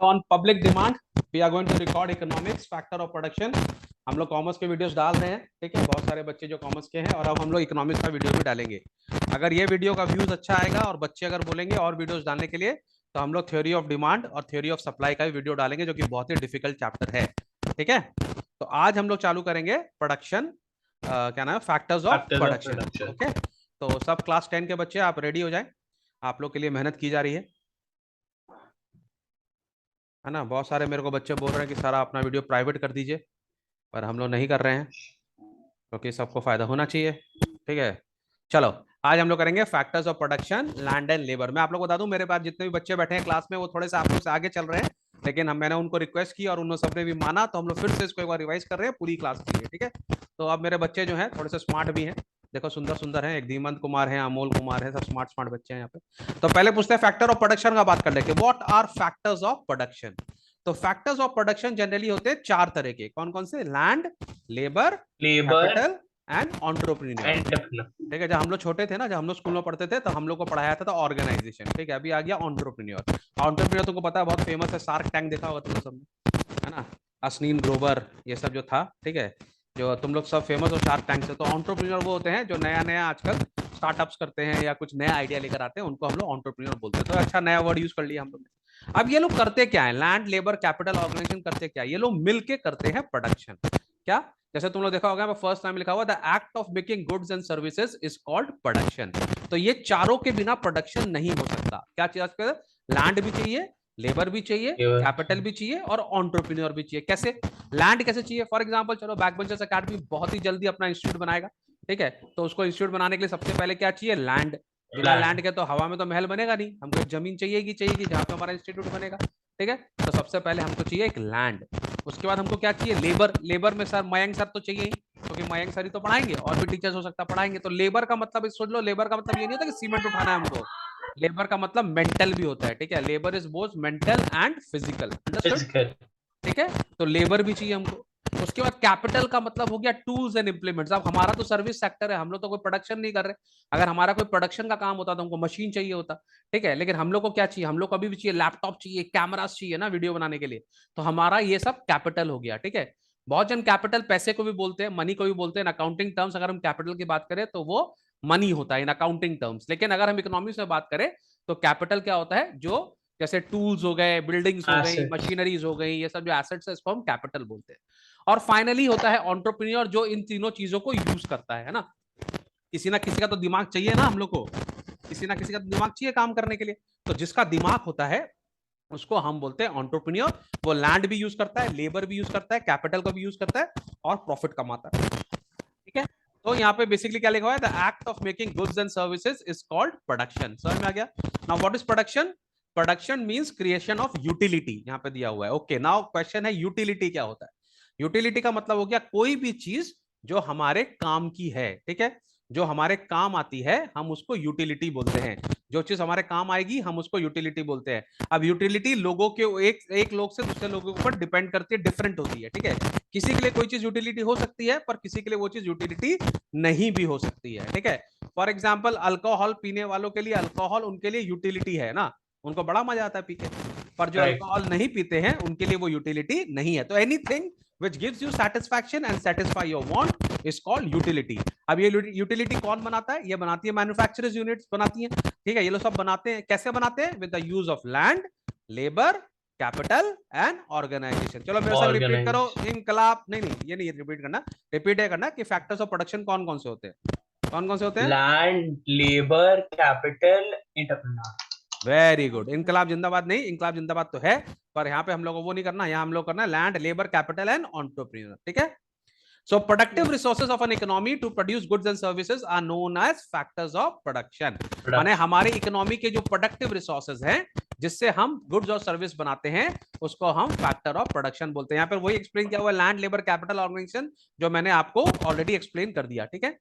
On public demand, we are going to record economics factor of production. हम लोग commerce के videos डाल रहे हैं, ठीक है, बहुत सारे बच्चे जो कॉमर्स के हैं, और अब हम लोग इकोनॉमिक्स का वीडियो भी डालेंगे। अगर ये वीडियो का व्यूज अच्छा आएगा और बच्चे अगर बोलेंगे और वीडियोस डालने के लिए, तो हम लोग थ्योरी ऑफ डिमांड और थ्योरी ऑफ सप्लाई का भी वीडियो डालेंगे, जो कि बहुत ही डिफिकल्ट चैप्टर है। ठीक है, तो आज हम लोग चालू करेंगे प्रोडक्शन, क्या नाम है, फैक्टर्स ऑफ प्रोडक्शन। ओके, तो सब क्लास 10 के बच्चे आप रेडी हो जाए, आप लोग के लिए मेहनत की जा रही है ना। बहुत सारे मेरे को बच्चे बोल रहे हैं कि सारा अपना वीडियो प्राइवेट कर दीजिए, पर हम लोग नहीं कर रहे हैं क्योंकि सबको फायदा होना चाहिए। ठीक है, चलो आज हम लोग करेंगे factors of production, land and labour. मैं आप लोग बता दूं, मेरे पास जितने भी बच्चे बैठे हैं क्लास में, वो थोड़े से आप लोग से आगे चल रहे हैं, लेकिन मैंने उनको रिक्वेस्ट की और उन सबने भी माना, तो हम लोग फिर से इसको एक बार रिवाइज कर रहे हैं पूरी क्लास के लिए। ठीक है, तो अब मेरे बच्चे जो हैं थोड़े से स्मार्ट भी हैं, देखो सुंदर सुंदर हैं, एक धीमंत कुमार है, अमोल कुमार है, सब स्मार्ट स्मार्ट बच्चे हैं यहाँ पे। तो पहले पूछते हैं फैक्टर ऑफ प्रोडक्शन का बात कर लेंगे। What are factors of production? तो फैक्टर्स ऑफ प्रोडक्शन जनरली होते हैं चार तरह के। कौन कौन से? Land, labour, capital and entrepreneur. ठीक है, जब हम लोग छोटे थे ना, जब हम लोग स्कूल में पढ़ते थे, तो हम लोग को पढ़ाया था ऑर्गेनाइजेशन। ठीक है, अभी आ गया एंटरप्रेन्योर। एंटरप्रेन्योर तुमको पता है, बहुत फेमस है, शार्क टैंक देखा होगा तुम सब, है ना, अश्नीन ग्रोवर, ये सब जो था, ठीक है, जो तुम लोग सब फेमस हो शार्क टैंक से। तो एंटरप्रेन्योर वो होते हैं जो नया नया आजकल स्टार्टअप्स करते हैं या कुछ नया आइडिया लेकर आते हैं, उनको हम लोग एंटरप्रेन्योर बोलते हैं। तो अच्छा नया वर्ड यूज कर लिया हम लोग ने। अब ये लोग करते क्या है? लैंड, लेबर, कैपिटल, ऑर्गेनाइजेशन करते क्या है? ये लोग मिलके करते हैं प्रोडक्शन। क्या? जैसे तुम लोग देखा होगा, फर्स्ट टाइम लिखा हुआ the act of making goods and services is called production. तो ये चारों के बिना प्रोडक्शन नहीं हो सकता। क्या चीज? लैंड भी चाहिए, लेबर भी चाहिए, कैपिटल भी चाहिए और एंटरप्रेन्योर भी चाहिए। कैसे? लैंड कैसे चाहिए? फॉर एग्जांपल, चलो बैकबेंचर्स एकेडमी बहुत ही जल्दी अपना इंस्टीट्यूट बनाएगा, ठीक है, तो उसको इंस्टीट्यूट बनाने के लिए सबसे पहले क्या चाहिए? लैंड। बिना लैंड के तो हवा में तो महल बनेगा नहीं, हमको जमीन चाहिए जहां पे हमारा इंस्टीट्यूट बनेगा। ठीक है, तो सबसे पहले हमको चाहिए एक लैंड। उसके बाद हमको क्या चाहिए? लेबर। लेबर में सर मयंक सर तो चाहिए ही, क्योंकि मयंक सर ही तो पढ़ाएंगे, और भी टीचर्स हो सकता है पढ़ाएंगे। तो लेबर का मतलब सोच लो, लेबर का मतलब ये नहीं होता कि सीमेंट उठाना है हमको, लेबर का मतलब मेंटल भी होता है। ठीक है, labour is both mental and physical, understood? ठीक है, तो लेबर भी चाहिए हमको। उसके बाद कैपिटल का मतलब हो गया टूल्स एंड इंप्लीमेंट्स। अब हमारा तो सर्विस सेक्टर है, हम लोग तो कोई प्रोडक्शन नहीं कर रहे। अगर हमारा कोई प्रोडक्शन का काम होता तो हमको मशीन चाहिए होता, ठीक है, लेकिन हम लोग को क्या चाहिए? हम लोग को अभी भी चाहिए लैपटॉप चाहिए, कैमरास चाहिए ना वीडियो बनाने के लिए। तो हमारा ये सब कैपिटल हो गया। ठीक है, बहुत जन कैपिटल पैसे को भी बोलते हैं, मनी को भी बोलते हैं। अकाउंटिंग टर्म्स अगर हम कैपिटल की बात करें तो वो मनी होता है इन अकाउंटिंग टर्म्स। लेकिन अगर हम इकोनॉमिक्स में बात करें तो कैपिटल क्या होता है? जो जैसे टूल्स हो गए, बिल्डिंग्स हो गई, मशीनरीज हो गई, ये सब जो एसेट्स है, इसको हम कैपिटल बोलते हैं। और फाइनली होता है एंटरप्रेन्योर, जो इन तीनों चीजों को यूज करता है ना। किसी ना किसी का तो दिमाग चाहिए ना हम लोग को, किसी ना किसी का दिमाग चाहिए काम करने के लिए। तो जिसका दिमाग होता है उसको हम बोलते हैं एंटरप्रेन्योर। वो लैंड भी यूज करता है, लेबर भी यूज करता है, कैपिटल को भी यूज करता है और प्रॉफिट कमाता है। ठीक है, तो यहाँ पे बेसिकली क्या लिखा हुआ है? The act of making goods and services is called production. समझ में आ गया? Now what is production? Production means creation of utility, यहाँ पे दिया हुआ है। ओके, नाउ क्वेश्चन है यूटिलिटी क्या होता है? यूटिलिटी का मतलब हो गया कोई भी चीज जो हमारे काम की है। ठीक है, जो हमारे काम आती है हम उसको यूटिलिटी बोलते हैं। जो चीज हमारे काम आएगी हम उसको यूटिलिटी बोलते हैं। अब यूटिलिटी लोगों के एक लोग से दूसरे लोगों के ऊपर डिपेंड करती है, डिफरेंट होती है। ठीक है, किसी के लिए कोई चीज यूटिलिटी हो सकती है, पर किसी के लिए वो चीज यूटिलिटी नहीं भी हो सकती है। ठीक है, फॉर एग्जाम्पल अल्कोहल पीने वालों के लिए अल्कोहल उनके लिए यूटिलिटी है ना, उनको बड़ा मजा आता है पी के। पर जो अल्कोहल नहीं पीते हैं उनके लिए वो यूटिलिटी नहीं है। तो anything which gives you satisfaction and satisfy your want is called utility. अब ये यूटिलिटी कौन बनाता है? ये बनाती है मैन्युफैक्चरर्स यूनिट्स बनाती हैं। ठीक है, ये लोग सब बनाते हैं। कैसे बनाते हैं? With the use of land, labour, capital and organisation. चलो मेरे साथ रिपीट करो। इनकलाब नहीं नहीं, ये नहीं रिपीट करना, रिपीट है करना कि फैक्टर्स ऑफ प्रोडक्शन कौन कौन से होते हैं? कौन कौन से होते हैं? Land, labour, capital, entrepreneur. Very good. इनकलाब जिंदाबाद नहीं, इनकलाब जिंदाबाद तो है, पर यहाँ पे हम लोग को वो नहीं करना। यहाँ हम लोग करना है land, labour, capital and entrepreneur. ठीक है, so productive resources of an economy to produce goods and services are known as factors of production. माने हमारे इकोनॉमी के जो प्रोडक्टिव रिसोर्सेज हैं जिससे हम गुड्स और सर्विस बनाते हैं उसको हम फैक्टर ऑफ प्रोडक्शन बोलते हैं। यहाँ पर वही एक्सप्लेन किया हुआ है, लैंड, लेबर, कैपिटल, ऑर्गेनाइजेशन, जो मैंने आपको ऑलरेडी एक्सप्लेन कर दिया। ठीक है,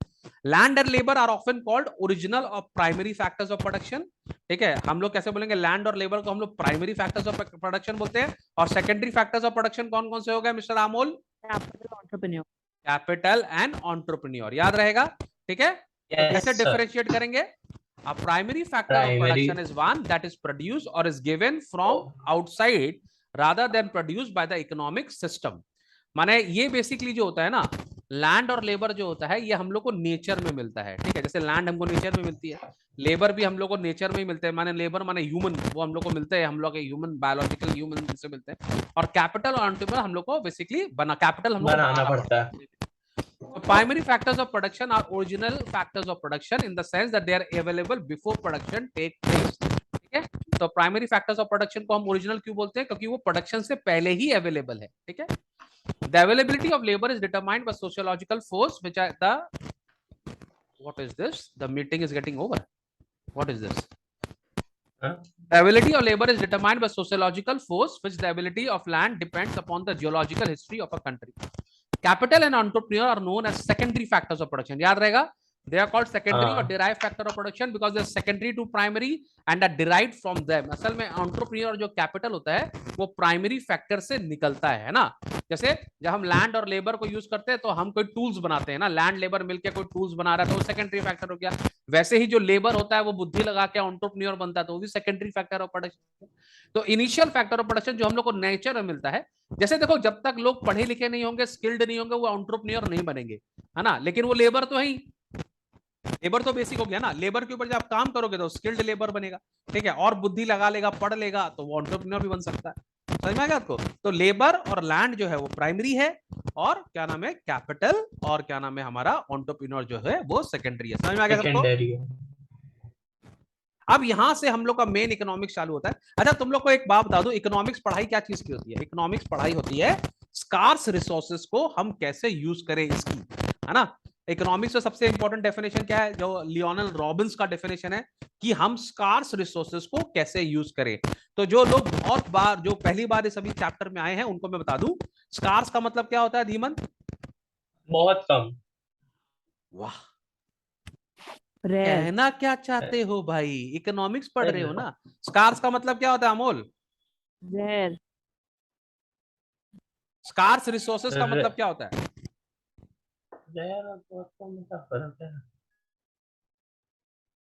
land and labour are often called original और प्राइमरी फैक्टर्स ऑफ प्रोडक्शन। ठीक है, हम लोग कैसे बोलेंगे? लैंड और लेबर को हम लोग प्राइमरी फैक्टर्स ऑफ प्रोडक्शन बोलते हैं। और सेकेंडरी फैक्टर्स ऑफ प्रोडक्शन कौन कौन से हो गए mister Amol? Capital and entrepreneur, याद रहेगा? ठीक है, तो कैसे डिफरेंशिएट करेंगे? A primary factor of Primary. production is one that is produced or is given from outside rather than produced by the economic system. माने ये बेसिकली जो होता है ना, लैंड और लेबर जो होता है ये हम लोग को नेचर में मिलता है, ठीक है। जैसे लैंड हमको नेचर में मिलती है, लेबर भी हम लोग को नेचर में ही मिलते हैं। माने लेबर माने ह्यूमन, वो हम लोग को मिलते हैं, हम लोग के ह्यूमन बायोलॉजिकल ह्यूमन से मिलते हैं। और कैपिटल और एंटरप्रेन्योर हम लोग को बेसिकली कैपिटल हम लोग को बनाना पड़ता है। So primary factors of production are original factors of production in the sense that they are available before production take place, ठीक है। तो प्राइमरी फैक्टर्स ऑफ प्रोडक्शन को हम ओरिजिनल क्यों बोलते हैं, क्योंकि वो प्रोडक्शन से पहले ही अवेलेबल है, ठीक है। The availability of labour is determined by sociological force which are the what is this, the meeting is getting over, what is this. The ability of labor is determined by sociological force, which the ability of land depends upon the geological history of a country. Capital and entrepreneur are known as secondary factors of production. याद रहेगा, they are called secondary or derived factor of production because they are secondary to primary and are derived from them. असल में entrepreneur जो capital होता है वो primary factor से निकलता है ना। जैसे जब हम लैंड और लेबर को यूज करते हैं तो हम कोई टूल्स बनाते हैं ना, लैंड लेबर मिलकर कोई टूल्स बना रहा है तो वो सेकेंडरी फैक्टर हो गया। वैसे ही जो लेबर होता है वो बुद्धि लगा के एंटरप्रेन्योर बनता है तो वो भी सेकेंडरी फैक्टर ऑफ प्रोडक्शन। तो इनिशियल फैक्टर ऑफ प्रोडक्शन जो हम लोग को नेचर में मिलता है, जैसे देखो जब तक लोग पढ़े लिखे नहीं होंगे, स्किल्ड नहीं होंगे, वो एंटरप्रेन्योर नहीं बनेंगे, है ना। लेकिन वो लेबर तो है ही, लेबर तो बेसिक हो गया ना। लेबर के ऊपर जब आप काम करोगे तो स्किल्ड लेबर बनेगा, ठीक है। और बुद्धि लगा लेगा, पढ़ लेगा तो वो एंटरप्रेन्योर भी बन सकता है। समझ में आएगा आपको। तो लेबर और लैंड जो है वो प्राइमरी है, और क्या नाम है कैपिटल, और क्या नाम है हमारा एंटरप्रेन्योर जो है वो सेकेंडरी है। समझ में आ गया सबको। अब यहां से हम लोग का मेन इकोनॉमिक्स चालू होता है। अच्छा तुम लोग को एक बात बता दो, इकोनॉमिक्स पढ़ाई क्या चीज की होती है। इकोनॉमिक्स पढ़ाई होती है स्कार्स रिसोर्सेज को हम कैसे यूज करें इसकी, है ना। इकोनॉमिक्स में सबसे इंपॉर्टेंट डेफिनेशन क्या है, जो लियोनल रॉबिन्स का डेफिनेशन है कि हम स्कार्स रिसोर्सेज को कैसे यूज करें। तो जो लोग बहुत बार, जो पहली बार इस अभी चैप्टर में आए हैं, उनको मैं बता दूं स्कार्स का मतलब क्या होता है। धीमन, बहुत कम। वाह, कहना क्या चाहते हो भाई, इकोनॉमिक्स पढ़ रहे हो ना। स्कार्स का मतलब क्या होता है अमोल, रेयर। स्कार्स रिसोर्सेज का मतलब क्या होता है।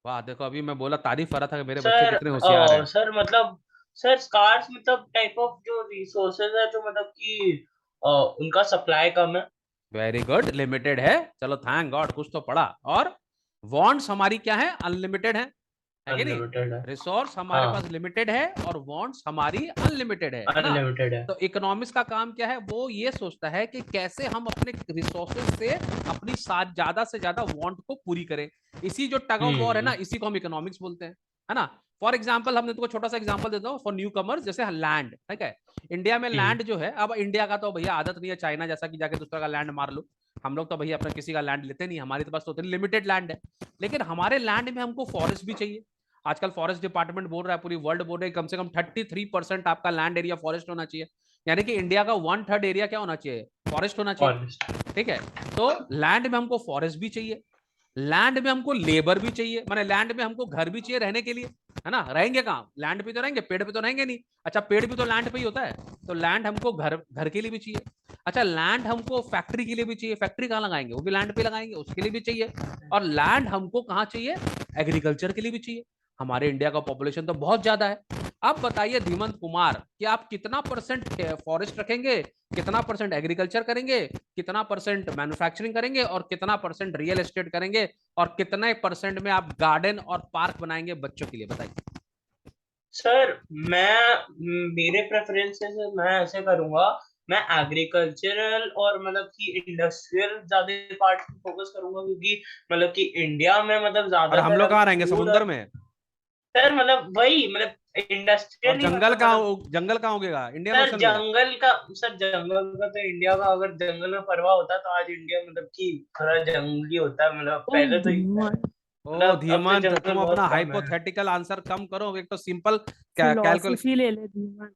वाह, देखो अभी मैं बोला, तारीफ कर रहा था कि मेरे बच्चे कितने होशियार हैं। सर मतलब सर स्कार्स मतलब टाइप ऑफ जो रिसोर्सेज है जो मतलब कि उनका सप्लाई कम है। वेरी गुड, लिमिटेड है। चलो थैंक गॉड कुछ तो पढ़ा। और वांट्स हमारी क्या है, अनलिमिटेड है कि नहीं। रिसोर्स हमारे पास लिमिटेड है और वांट्स हमारी अनलिमिटेड है, अनलिमिटेड है। तो इकोनॉमिक्स का काम क्या है, वो ये सोचता है कि कैसे हम अपने रिसोर्सेज से अपनी ज्यादा से ज्यादा वांट को पूरी करें। इसी जो टग ऑफ वॉर है ना, इसी को हम इकोनॉमिक्स बोलते हैं, है ना। फॉर एग्जाम्पल, हमने तुमको छोटा सा एग्जाम्पल देता हूँ फॉर न्यू कमर्स, जैसे लैंड, ठीक है। इंडिया में लैंड जो है, अब इंडिया का तो भैया आदत नहीं है चाइना जैसा कि जाके दूसरा का लैंड मार लो। हम लोग तो भैया अपना किसी का लैंड लेते नहीं, हमारे पास तो लिमिटेड लैंड है। लेकिन हमारे लैंड में हमको फॉरेस्ट भी चाहिए। आजकल फॉरेस्ट डिपार्टमेंट बोल रहा है, पूरी वर्ल्ड बोल रही है, कम से कम 33% आपका लैंड एरिया फॉरेस्ट होना चाहिए। यानी कि इंडिया का 1/3 एरिया क्या होना चाहिए, फॉरेस्ट होना चाहिए, ठीक है। तो लैंड में हमको फॉरेस्ट भी चाहिए, लैंड में हमको लेबर भी चाहिए, माने लैंड में हमको घर भी चाहिए रहने के लिए, है ना। रहेंगे कहाँ, लैंड पे तो रहेंगे, पेड़ पे तो रहेंगे नहीं। अच्छा पेड़ भी तो लैंड पे ही होता है, तो लैंड हमको घर के लिए भी चाहिए। अच्छा लैंड हमको फैक्ट्री के लिए भी चाहिए, फैक्ट्री कहाँ लगाएंगे, वो भी लैंड पे लगाएंगे, उसके लिए भी चाहिए। और लैंड हमको कहाँ चाहिए, एग्रीकल्चर के लिए भी चाहिए। हमारे इंडिया का पॉपुलेशन तो बहुत ज्यादा है। अब बताइए धीमंत कुमार कि आप कितना परसेंट फॉरेस्ट रखेंगे, कितना परसेंट एग्रीकल्चर करेंगे, कितना परसेंट मैन्युफैक्चरिंग करेंगे, और कितना परसेंट रियल एस्टेट करेंगे, और कितने परसेंट में आप गार्डन और पार्क बनाएंगे बच्चों के लिए, बताइए। सर मेरे प्रेफरेंस से मैं ऐसे करूंगा, मैं एग्रीकल्चरल और मतलब कि इंडस्ट्रियल ज्यादा पार्ट फोकस करूंगा, क्योंकि मतलब कि इंडिया में मतलब ज्यादा। और हम लोग कहाँ रहेंगे, समुद्र में। सर मतलब वही मतलब इंडस्ट्रियल। और जंगल कहाँ उगेगा, इंडियन सर ओशन में। जंगल का तो इंडिया का, अगर जंगल में परवाह होता तो आज इंडिया मतलब कि खरा जंगली होता, मतलब पहले तो ओ धीमंत, तुम अपना हाइपोथेटिकल आंसर कम करो, एक तो सिंपल कैलकुलेशन ले ले धीमंत।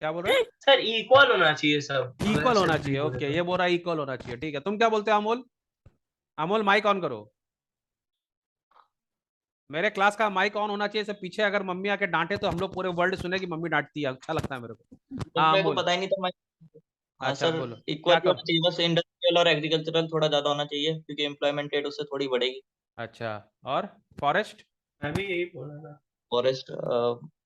क्या बोल रहे हो सर, इक्वल होना चाहिए सब, इक्वल होना चाहिए। ओके ये बोल रहा है इक्वल होना चाहिए, ठीक है। तुम क्या बोलते हो अमोल, अमोल माइक ऑन करो। मेरे क्लास का माइक ऑन होना चाहिए, सब पीछे अगर मम्मी आके डांटे तो हम लोग पूरे वर्ल्ड सुने कि मम्मी डांटती है, अच्छा लगता है मेरे को। हाँ मेरे को बोल। पता ही नहीं था मैं। हाँ अच्छा सर, बोलो इक्वल क्या होना चाहिए, बस इंडस्ट्रियल और एग्रीकल्चरल थोड़ा ज्यादा होना चाहिए, क्योंकि एम्प्लॉयमेंट रेट उससे थोड़ी बढ़ेगी। अच्छा और फॉरेस्ट मैं भी यही बोल रहा था। फॉरेस्ट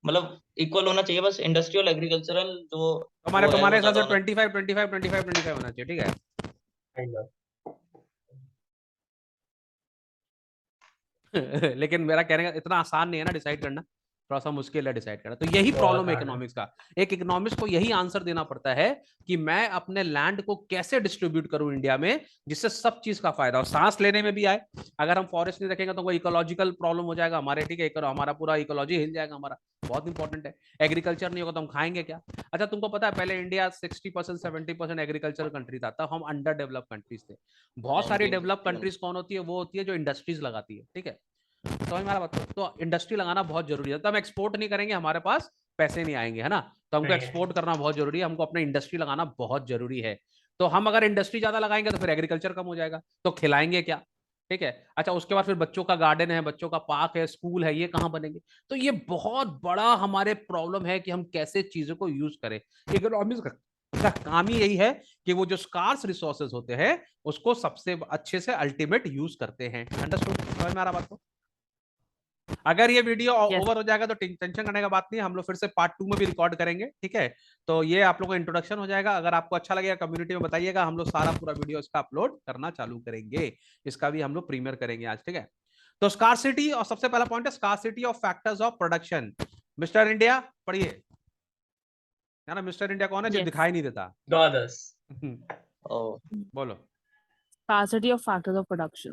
मतलब इक्वल होना चाहिए, बस इंडस्ट्रियल एग्रीकल्चरल जो तुम्हारे वो है तुम्हारे वो हिसाब ज्यादा से होना 25 होना चाहिए, ठीक है। Kind of. लेकिन मेरा कहने का इतना आसान नहीं है ना डिसाइड करना, थोड़ा सा मुश्किल है डिसाइड करना। तो यही बहुत प्रॉब्लम है हार्ड है। इकोनॉमिक्स का। एक इकोनॉमिक्स को यही आंसर देना पड़ता है कि मैं अपने लैंड को कैसे डिस्ट्रीब्यूट करूं इंडिया में जिससे सब चीज का फायदा हो, सांस लेने में भी आए। अगर हम फॉरेस्ट नहीं रखेंगे तो कोई इकोलॉजिकल प्रॉब्लम हो जाएगा हमारे, ठीक है, हमारा पूरा इकोलॉजी हिल जाएगा हमारा, बहुत इंपॉर्टेंट है। एग्रीकल्चर नहीं होगा तो हम खाएंगे क्या? अच्छा, तुमको पता है पहले इंडिया 60% 70% एग्रीकल्चर कंट्री था, तब हम अंडर डेवलप कंट्रीज थे। बहुत सारी डेवलप 1961। कंट्रीज कौन होती है? वो होती है जो इंडस्ट्रीज लगाती है, ठीक है। समझ में आ रहा बात? तो इंडस्ट्री लगाना बहुत जरूरी है। तो हम एक्सपोर्ट नहीं करेंगे, हमारे पास पैसे नहीं आएंगे, है ना। तो हमको नहीं है। एक्सपोर्ट करना बहुत जरूरी है, हमको अपने इंडस्ट्री लगाना बहुत जरूरी है। तो हम अगर इंडस्ट्री ज्यादा लगाएंगे तो फिर एग्रीकल्चर कम हो जाएगा, तो खिलाएंगे क्या? ठीक है। अच्छा, उसके बाद फिर बच्चों का गार्डन है, बच्चों का पार्क है, स्कूल है, ये कहाँ बनेंगे? तो ये बहुत बड़ा हमारे प्रॉब्लम है कि हम कैसे चीजों को यूज करें। इकोनॉमिक्स का काम ही यही है कि वो जो स्कार्स रिसोर्सेज होते हैं उसको सबसे अच्छे से अल्टीमेट यूज करते हैं। अंडरस्टूड? समझ में आ रहा बात को? अगर ये वीडियो Yes. ओवर हो जाएगा तो टेंशन करने का बात नहीं है, हम लोग फिर से पार्ट 2 में भी रिकॉर्ड करेंगे, ठीक है। तो ये आप लोगों का इंट्रोडक्शन हो जाएगा। अगर आपको अच्छा लगेगा कम्युनिटी में बताइएगा, हम लोग सारा पूरा वीडियो इसका अपलोड करना चालू करेंगे। इसका भी हम लोग प्रीमियर करेंगे आज, ठीक है। तो स्कार्सिटी, और सबसे पहला पॉइंट है scarcity of factors of production. Mister India पढ़िए। है ना, मिस्टर इंडिया कौन है जो Yes. दिखाई नहीं देता? द्वादश। Oh, बोलो। Scarcity of factors of production.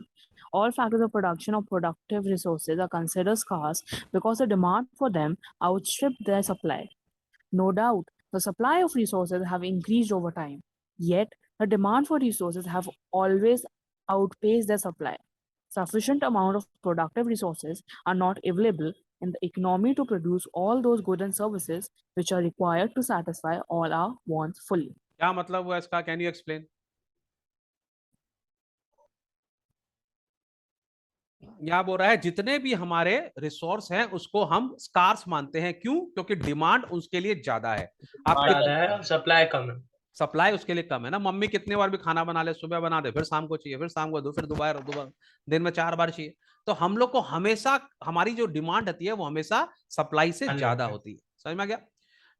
All factors of production of productive resources are considered scarce because the demand for them outstrips their supply. No doubt, the supply of resources have increased over time. Yet, the demand for resources have always outpaced their supply. Sufficient amount of productive resources are not available in the economy to produce all those goods and services which are required to satisfy all our wants fully. क्या मतलब हुआ इसका? Can you explain? यहाँ बोल रहा है जितने भी हमारे रिसोर्स हैं उसको हम स्कार्स मानते हैं। क्यों? क्योंकि डिमांड उसके लिए ज्यादा है। आप ज्यादा है और सप्लाई कम है। सप्लाई उसके लिए कम है ना। मम्मी कितने बार भी खाना बना ले, सुबह बना दे, फिर शाम को चाहिए, फिर शाम को दो, फिर दोबारा दोबारा, दिन में 4 बार चाहिए। तो हम लोग को हमेशा हमारी जो डिमांड होती है वो हमेशा सप्लाई से ज्यादा अनलिमिटेड। होती है। समझ में आ गया?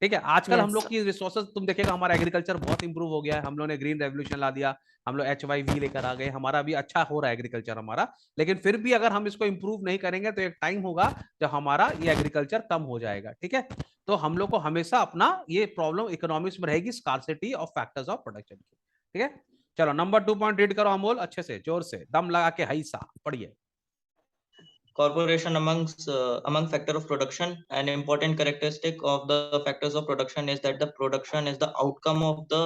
ठीक है। आजकल हम Yes. लोग की रिसोर्सेज तुम देखेगा, हमारा एग्रीकल्चर बहुत इंप्रूव हो गया है। हम लोग ने ग्रीन रेवोल्यूशन ला दिया, हम लोग HYV लेकर आ गए, हमारा भी अच्छा हो रहा है एग्रीकल्चर हमारा। लेकिन फिर भी अगर हम इसको इंप्रूव नहीं करेंगे तो एक टाइम होगा जब हमारा ये एग्रीकल्चर कम हो जाएगा, ठीक है। तो हम लोग को हमेशा अपना ये प्रॉब्लम इकोनॉमिक्स में रहेगी, scarcity of factors of production की, ठीक है। चलो नंबर 2 पॉइंट रीड करो अमोल, अच्छे से, जोर से, दम लगा के, हईसा पढ़िए। corporation among factor of production. An important characteristic of the factors of production is that the production is the outcome of the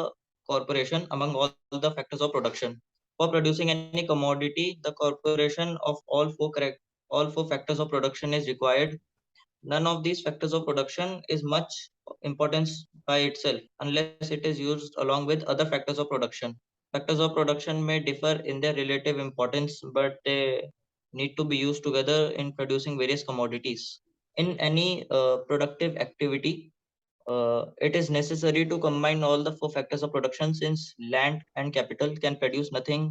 corporation among all the factors of production. For producing any commodity, the corporation of all four factors of production is required. None of these factors of production is much importance by itself unless it is used along with other factors of production. Factors of production may differ in their relative importance, but they need to be used together in producing various commodities. In any productive activity, it is necessary to combine all the four factors of production, since land and capital can produce nothing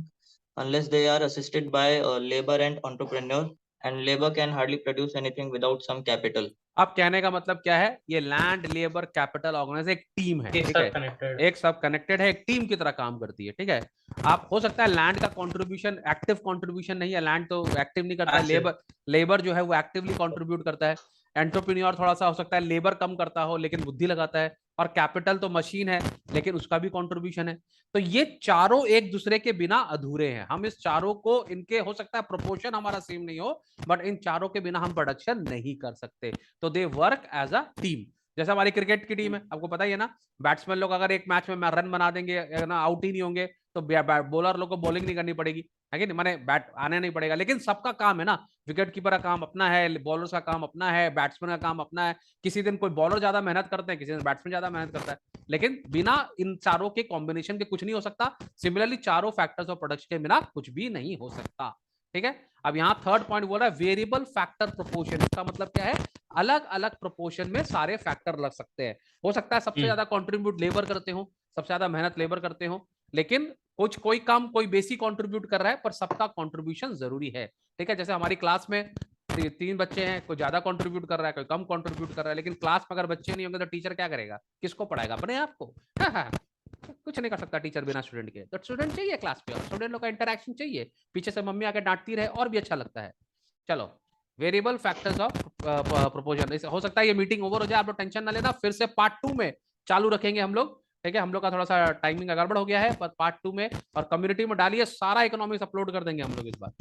unless they are assisted by labor and entrepreneur, and labor can hardly produce anything without some capital. अब कहने का मतलब क्या है? ये land, labour, capital, organise एक team है, ये ठीक सब है। कनेक्टेड। एक सब कनेक्टेड है, एक टीम की तरह काम करती है, ठीक है। आप हो सकता है लैंड का कंट्रीब्यूशन एक्टिव कंट्रीब्यूशन नहीं है, लैंड तो एक्टिव नहीं करता है, लेबर लेबर जो है वो एक्टिवली कंट्रीब्यूट करता है। एंटरप्रेन्योर थोड़ा सा हो सकता है लेबर कम करता हो लेकिन बुद्धि लगाता है, और कैपिटल तो मशीन है लेकिन उसका भी कंट्रीब्यूशन है। तो ये चारों एक दूसरे के बिना अधूरे हैं। हम इस चारों को, इनके हो सकता है प्रोपोर्शन हमारा सेम नहीं हो, बट इन चारों के बिना हम प्रोडक्शन नहीं कर सकते। तो they work as a team. जैसे हमारी क्रिकेट की टीम है, आपको पता ही है ना, बैट्समैन लोग अगर एक मैच में रन बना देंगे ना, आउट ही नहीं होंगे, तो बॉलर लोग को बॉलिंग नहीं करनी पड़ेगी, है कि नहीं, माने बैट आने नहीं पड़ेगा। लेकिन सबका काम है ना, विकेट कीपर का काम अपना है, बॉलर का काम अपना है, बैट्समैन का काम अपना है। किसी दिन कोई बॉलर ज्यादा मेहनत करते हैं, किसी दिन बैट्समैन ज्यादा मेहनत करता है, लेकिन बिना इन चारों के कॉम्बिनेशन के कुछ नहीं हो सकता। सिमिलरली चारों फैक्टर्स ऑफ प्रोडक्शन के बिना कुछ भी नहीं हो सकता, ठीक है। अब यहाँ थर्ड पॉइंट बोल रहा है वेरिएबल फैक्टर प्रोपोर्शन। इसका मतलब क्या है? अलग अलग प्रोपोर्शन में सारे फैक्टर लग सकते हैं। हो सकता है सबसे ज्यादा कंट्रीब्यूट लेबर करते हो, सबसे ज्यादा मेहनत लेबर करते हो, लेकिन कुछ कोई काम कोई बेसिक कंट्रीब्यूट कर रहा है, पर सबका कंट्रीब्यूशन जरूरी है, ठीक है। जैसे हमारी क्लास में तीन बच्चे हैं, कोई ज्यादा कंट्रीब्यूट कर रहा है, कोई कम कंट्रीब्यूट कर रहा है, लेकिन क्लास में अगर बच्चे नहीं होंगे तो टीचर क्या करेगा, किसको पढ़ाएगा, अपने आप को। हाँ, कुछ नहीं कर सकता टीचर बिना स्टूडेंट के। तो स्टूडेंट चाहिए क्लास पे, और स्टूडेंट लोग का इंटरेक्शन चाहिए, पीछे से मम्मी आके डांटती रहे और भी अच्छा लगता है। चलो, वेरिएबल फैक्टर्स ऑफ प्रोपोजन। हो सकता है ये मीटिंग ओवर हो जाए, आप लोग टेंशन ना लेना, फिर से पार्ट 2 में चालू रखेंगे हम लोग, ठीक है। हम लोग का थोड़ा सा टाइमिंग का गड़बड़ हो गया है, पर पार्ट 2 में, और कम्युनिटी में डालिए, सारा इकोनॉमिक्स अपलोड कर देंगे हम लोग इस बार।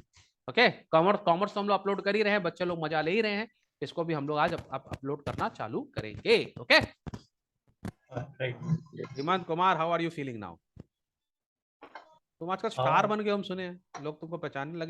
ओके, कॉमर्स तो हम लोग अपलोड कर ही रहे हैं, बच्चे लोग मजा ले ही रहे हैं, इसको भी हम लोग आज अपलोड करना चालू करेंगे। Okay, Hemant Kumar, how are you feeling now? तुम आजकल स्टार बन गए, हम सुने हैं, लोग तुमको पहचानने लगे।